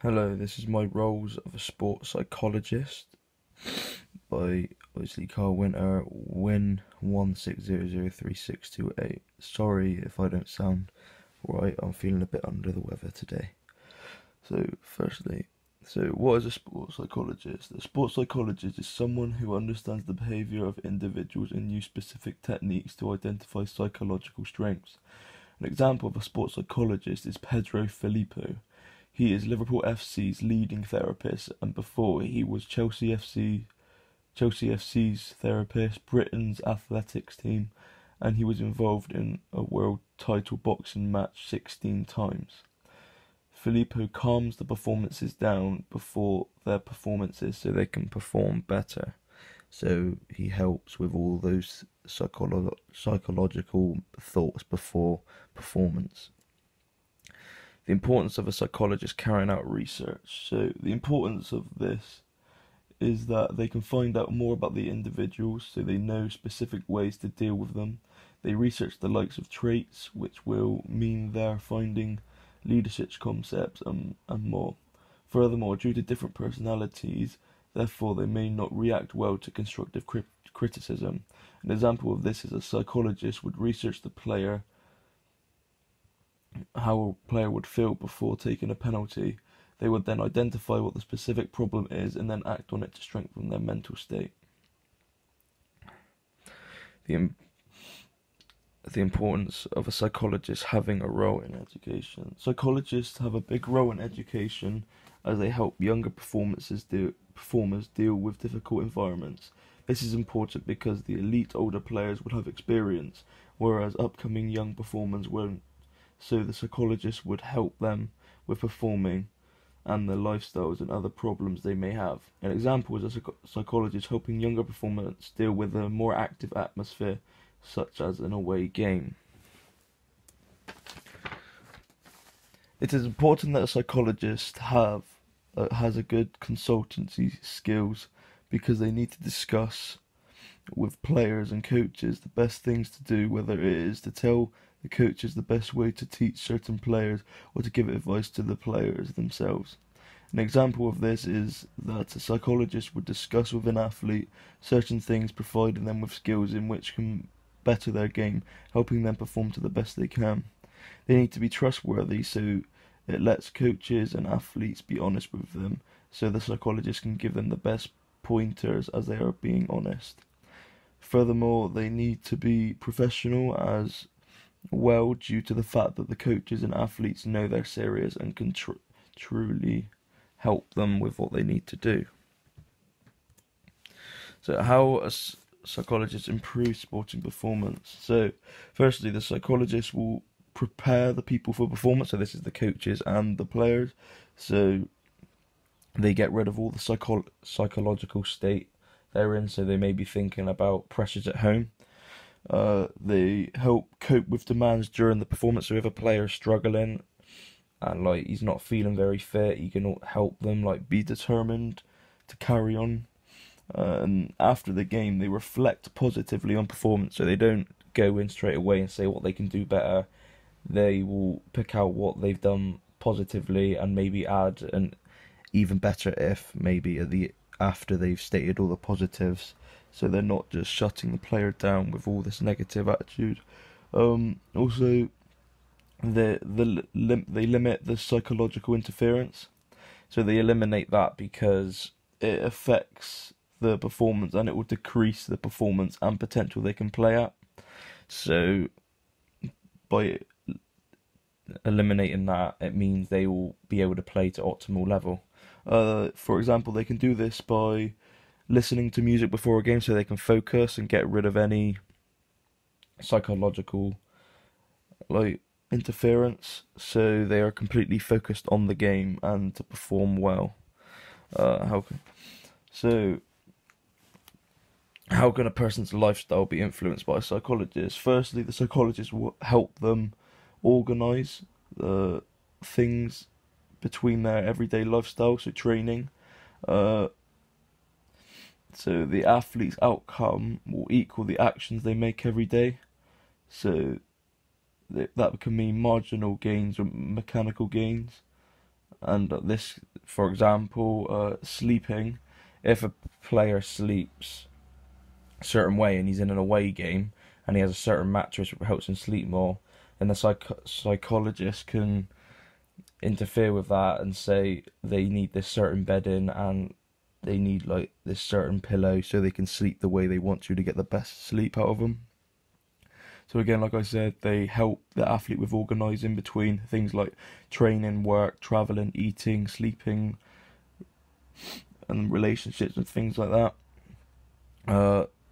Hello, this is my roles of a sports psychologist by obviously Carl Winter, Win 16003628. Sorry if I don't sound right, I'm feeling a bit under the weather today. So what is a sports psychologist? A sports psychologist is someone who understands the behaviour of individuals and use specific techniques to identify psychological strengths. An example of a sports psychologist is Pedro Filippo. He is Liverpool FC's leading therapist, and before he was Chelsea FC's therapist, Britain's athletics team, and he was involved in a world title boxing match 16 times. Filippo calms the performances down before their performances so they can perform better. So he helps with all those psychological thoughts before performance. The importance of a psychologist carrying out research. So the importance of this is that they can find out more about the individuals, so they know specific ways to deal with them. They research the likes of traits, which will mean they're finding leadership concepts and more. Furthermore, due to different personalities, therefore they may not react well to constructive criticism. An example of this is a psychologist would research how a player would feel before taking a penalty. They would then identify what the specific problem is and then act on it to strengthen their mental state. The importance of a psychologist having a role in education. Psychologists have a big role in education as they help younger performers deal with difficult environments. This is important because the elite older players will have experience, whereas upcoming young performers won't. So the psychologist would help them with performing and their lifestyles and other problems they may have. An example is a psychologist helping younger performers deal with a more active atmosphere, such as an away game. It is important that a psychologist has a good consultancy skills because they need to discuss with players and coaches the best things to do, whether it is to tell the coaches the best way to teach certain players or to give advice to the players themselves. An example of this is that a psychologist would discuss with an athlete certain things, providing them with skills in which can better their game, helping them perform to the best they can. They need to be trustworthy, so it lets coaches and athletes be honest with them, so the psychologist can give them the best pointers as they are being honest. Furthermore, they need to be professional as well due to the fact that the coaches and athletes know they're serious and can truly help them with what they need to do. So how a psychologist improves sporting performance? So firstly, the psychologist will prepare the people for performance, so this is the coaches and the players, so they get rid of all the psychological state they're in, so they may be thinking about pressures at home. They help cope with demands during the performance. So if a player is struggling and he's not feeling very fit, you can help them be determined to carry on. And after the game, they reflect positively on performance. So they don't go in straight away and say what they can do better. They will pick out what they've done positively and maybe add an even better if maybe after they've stated all the positives. So they're not just shutting the player down with all this negative attitude. Also, they limit the psychological interference. So they eliminate that because it affects the performance and it will decrease the performance and potential they can play at. So by eliminating that, it means they will be able to play to optimal level. For example, they can do this by listening to music before a game so they can focus and get rid of any psychological interference, so they are completely focused on the game and to perform well. How can a person's lifestyle be influenced by a psychologist? Firstly, the psychologist will help them organise the things between their everyday lifestyle, so training. So the athlete's outcome will equal the actions they make every day. So that can mean marginal gains or mechanical gains. And this, for example, sleeping. If a player sleeps a certain way and he's in an away game and he has a certain mattress which helps him sleep more, then the psychologist can interfere with that and say they need this certain bedding and they need like this certain pillow so they can sleep the way they want to get the best sleep out of them. So again, like I said, they help the athlete with organising between things like training, work, travelling, eating, sleeping, and relationships and things like that.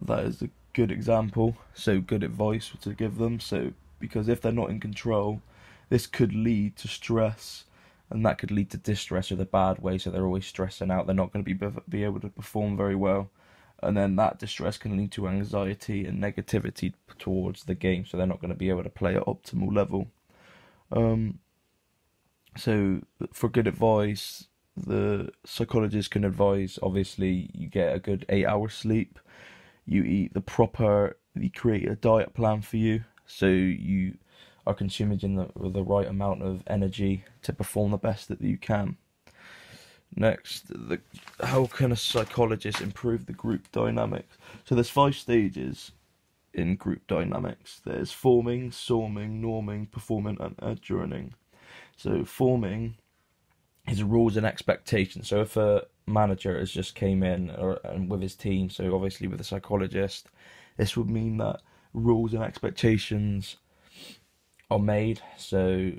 That is a good example, so good advice to give them. So because if they're not in control, this could lead to stress, and that could lead to distress or the bad way, so they're always stressing out, they're not going to be able to perform very well. And then that distress can lead to anxiety and negativity towards the game, so they're not going to be able to play at optimal level. So for good advice, the psychologist can advise, obviously, you get a good 8 hours sleep, you eat you create a diet plan for you, so you are consuming the right amount of energy to perform the best that you can. Next, how can a psychologist improve the group dynamics? So there's 5 stages in group dynamics. There's forming, storming, norming, performing, and adjourning. So forming is rules and expectations. So if a manager has just came in and with his team, so obviously with a psychologist, this would mean that rules and expectations are made. So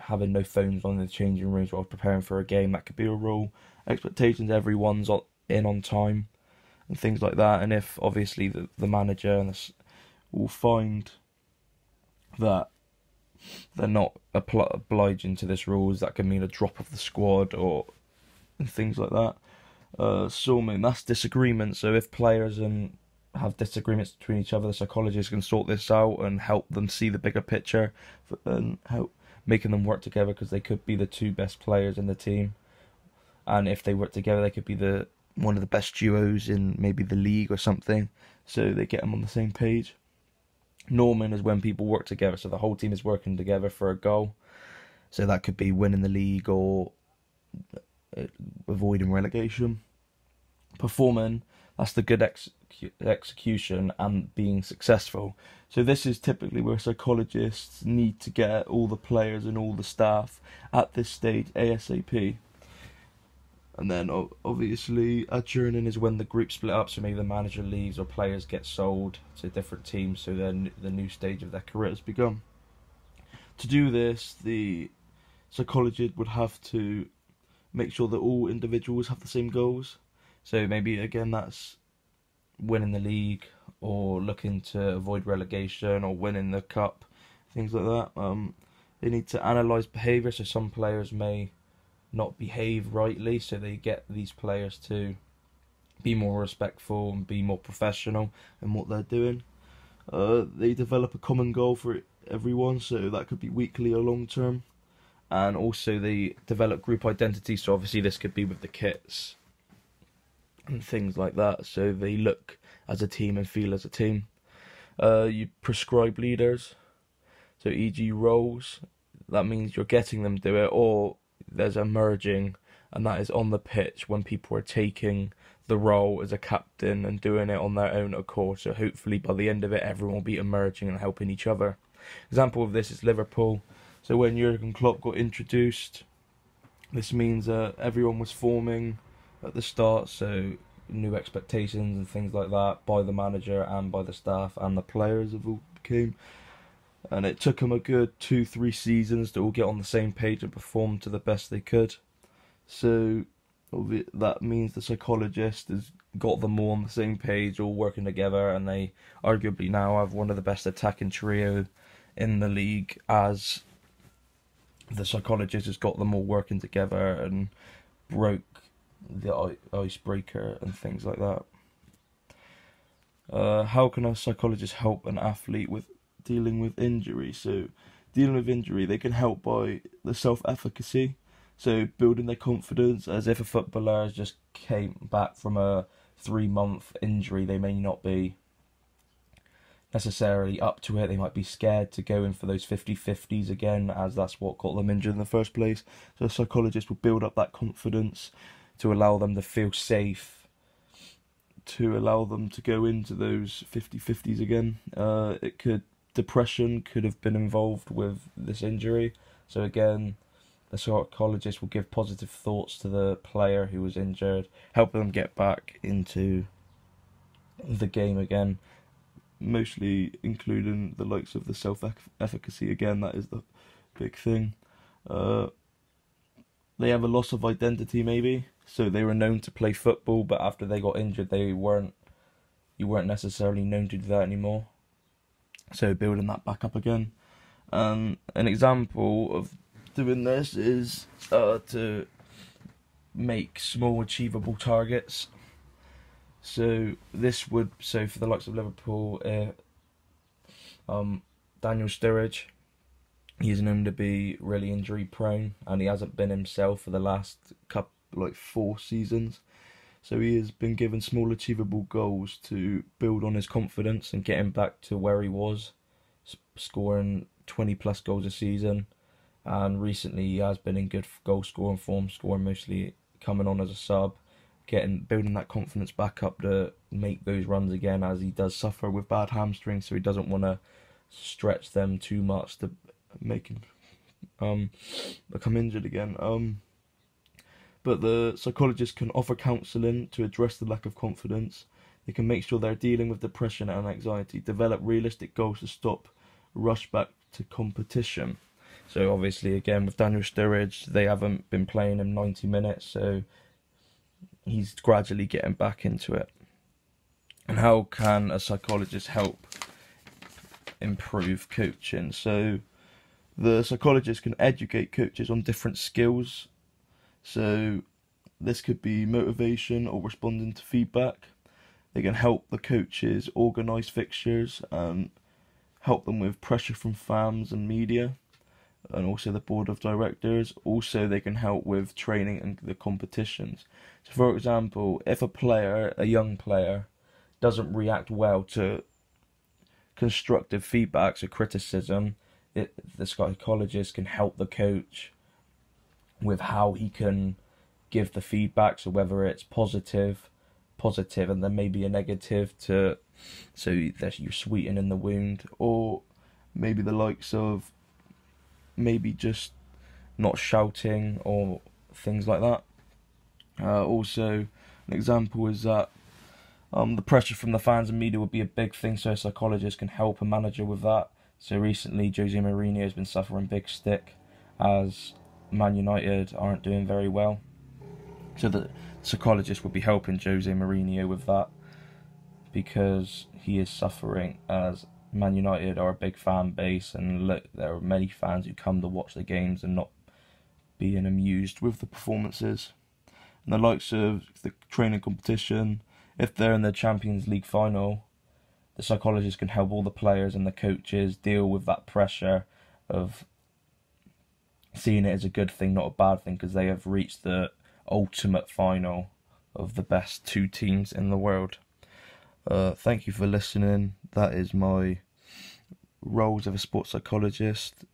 having no phones on in the changing rooms while preparing for a game, that could be a rule. Expectations, everyone's in on time and things like that. And if obviously the manager will find that they're not obliging to this rules, that can mean a drop of the squad and things like that. Storming, that's disagreement. So if players have disagreements between each other, the psychologist can sort this out and help them see the bigger picture and help making them work together, because they could be the 2 best players in the team, and if they work together they could be one of the best duos in maybe the league or something, so they get them on the same page. Norming is when people work together, so the whole team is working together for a goal, so that could be winning the league or avoiding relegation. Performing, that's the good execution and being successful. So this is typically where psychologists need to get all the players and all the staff at this stage ASAP. And then obviously adjourning is when the group split up, so maybe the manager leaves or players get sold to different teams, so then the new stage of their career has begun. To do this, the psychologist would have to make sure that all individuals have the same goals. So maybe again that's winning the league or looking to avoid relegation or winning the cup, things like that. They need to analyse behaviour, so some players may not behave rightly, so they get these players to be more respectful and be more professional in what they're doing. They develop a common goal for everyone, so that could be weekly or long term. And also they develop group identity, so obviously this could be with the kits and things like that, so they look as a team and feel as a team. You prescribe leaders, so e.g. roles, that means you're getting them to do it, or there's a merging, and that is on the pitch when people are taking the role as a captain and doing it on their own accord, so hopefully by the end of it everyone will be emerging and helping each other. Example of this is Liverpool. So when Jurgen Klopp got introduced, this means everyone was forming at the start, so new expectations and things like that by the manager and by the staff and the players have all became, and it took them a good 2-3 seasons to all get on the same page and perform to the best they could. So that means the psychologist has got them all on the same page, all working together, and they arguably now have one of the best attacking trio in the league, as the psychologist has got them all working together and broke the icebreaker and things like that. How can a psychologist help an athlete with dealing with injury? So dealing with injury, they can help by the self-efficacy, so building their confidence, as if a footballer has just came back from a 3-month injury, they may not be necessarily up to it. They might be scared to go in for those 50-50s again, as that's what got them injured in the first place. So a psychologist will build up that confidence to allow them to feel safe, to allow them to go into those 50-50s again. Depression could have been involved with this injury. So again, the psychologist will give positive thoughts to the player who was injured, help them get back into the game again, mostly including the likes of the self-efficacy again. That is the big thing. They have a loss of identity maybe, so they were known to play football, but after they got injured you weren't necessarily known to do that anymore, so building that back up again. An example of doing this is to make small achievable targets. So for the likes of Liverpool, Daniel Sturridge, he's known to be really injury prone, and he hasn't been himself for the last 4 seasons. So he has been given small achievable goals to build on his confidence and get him back to where he was, scoring 20 plus goals a season. And recently he has been in good goal scoring form, scoring mostly coming on as a sub, building that confidence back up to make those runs again, as he does suffer with bad hamstrings, so he doesn't want to stretch them too much to make him become injured again. But the psychologist can offer counselling to address the lack of confidence. They can make sure they're dealing with depression and anxiety, develop realistic goals to stop rush back to competition. So obviously again with Daniel Sturridge, they haven't been playing him 90 minutes, so he's gradually getting back into it. And how can a psychologist help improve coaching? So the psychologist can educate coaches on different skills. So this could be motivation or responding to feedback. They can help the coaches organise fixtures and help them with pressure from fans and media, and also the board of directors. Also, they can help with training and the competitions. So, for example, if a young player, doesn't react well to constructive feedbacks or criticism, the psychologist can help the coach with how he can give the feedback. So whether it's positive, and then maybe a negative, so that you're sweetening the wound, or maybe the likes of maybe just not shouting or things like that. Also, an example is that the pressure from the fans and media would be a big thing, so a psychologist can help a manager with that. So recently, Jose Mourinho has been suffering big stick as Man United aren't doing very well. So the psychologist will be helping Jose Mourinho with that, because he is suffering, as Man United are a big fan base, and there are many fans who come to watch the games and not being amused with the performances. And the likes of the training competition, if they're in the Champions League final, the psychologist can help all the players and the coaches deal with that pressure of seeing it as a good thing, not a bad thing, because they have reached the ultimate final of the best 2 teams in the world. Thank you for listening. That is my roles of a sports psychologist.